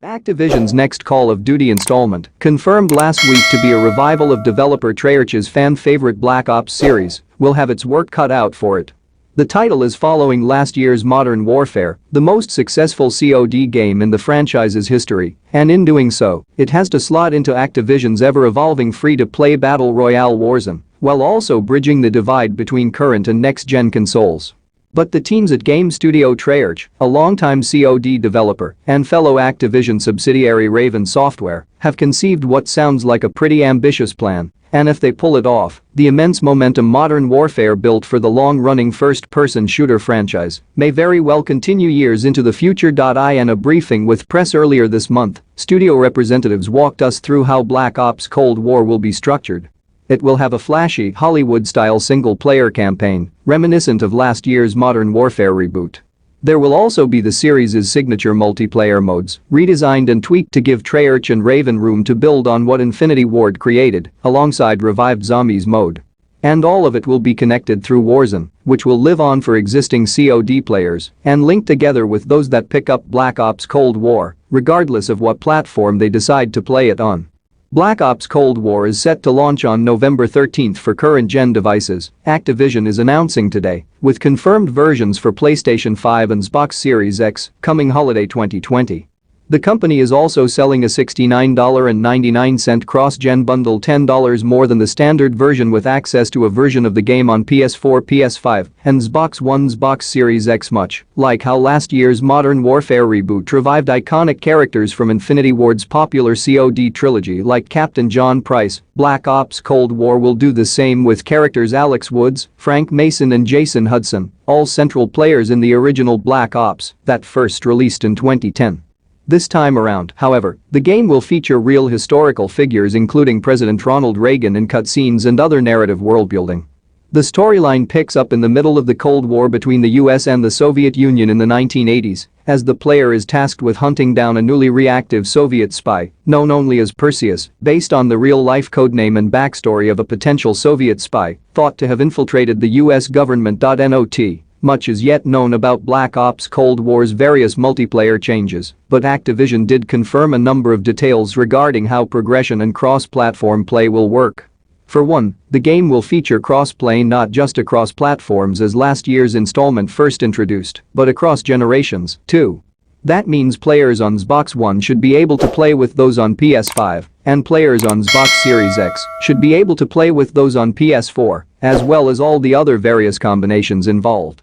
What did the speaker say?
Activision's next Call of Duty installment, confirmed last week to be a revival of developer Treyarch's fan-favorite Black Ops series, will have its work cut out for it. The title is following last year's Modern Warfare, the most successful COD game in the franchise's history, and in doing so, it has to slot into Activision's ever-evolving free-to-play battle royale Warzone, while also bridging the divide between current and next-gen consoles. But the teams at game studio Treyarch, a longtime COD developer and fellow Activision subsidiary Raven Software, have conceived what sounds like a pretty ambitious plan, and if they pull it off, the immense momentum Modern Warfare built for the long-running first-person shooter franchise may very well continue years into the future. In a briefing with press earlier this month, studio representatives walked us through how Black Ops Cold War will be structured. It will have a flashy, Hollywood-style single-player campaign, reminiscent of last year's Modern Warfare reboot. There will also be the series' signature multiplayer modes, redesigned and tweaked to give Treyarch and Raven room to build on what Infinity Ward created, alongside revived Zombies mode. And all of it will be connected through Warzone, which will live on for existing COD players and link together with those that pick up Black Ops Cold War, regardless of what platform they decide to play it on. Black Ops Cold War is set to launch on November 13 for current-gen devices, Activision is announcing today, with confirmed versions for PlayStation 5 and Xbox Series X coming holiday 2020. The company is also selling a $69.99 cross-gen bundle, $10 more than the standard version, with access to a version of the game on PS4, PS5, and Xbox One, Xbox Series X. Much like how last year's Modern Warfare reboot revived iconic characters from Infinity Ward's popular COD trilogy like Captain John Price, Black Ops Cold War will do the same with characters Alex Woods, Frank Mason and Jason Hudson, all central players in the original Black Ops that first released in 2010. This time around, however, the game will feature real historical figures including President Ronald Reagan in cutscenes and other narrative worldbuilding. The storyline picks up in the middle of the Cold War between the US and the Soviet Union in the 1980s, as the player is tasked with hunting down a newly reactive Soviet spy, known only as Perseus, based on the real-life codename and backstory of a potential Soviet spy thought to have infiltrated the US government. Not much is yet known about Black Ops Cold War's various multiplayer changes, but Activision did confirm a number of details regarding how progression and cross-platform play will work. For one, the game will feature cross-play not just across platforms as last year's installment first introduced, but across generations, too. That means players on Xbox One should be able to play with those on PS5, and players on Xbox Series X should be able to play with those on PS4, as well as all the other various combinations involved.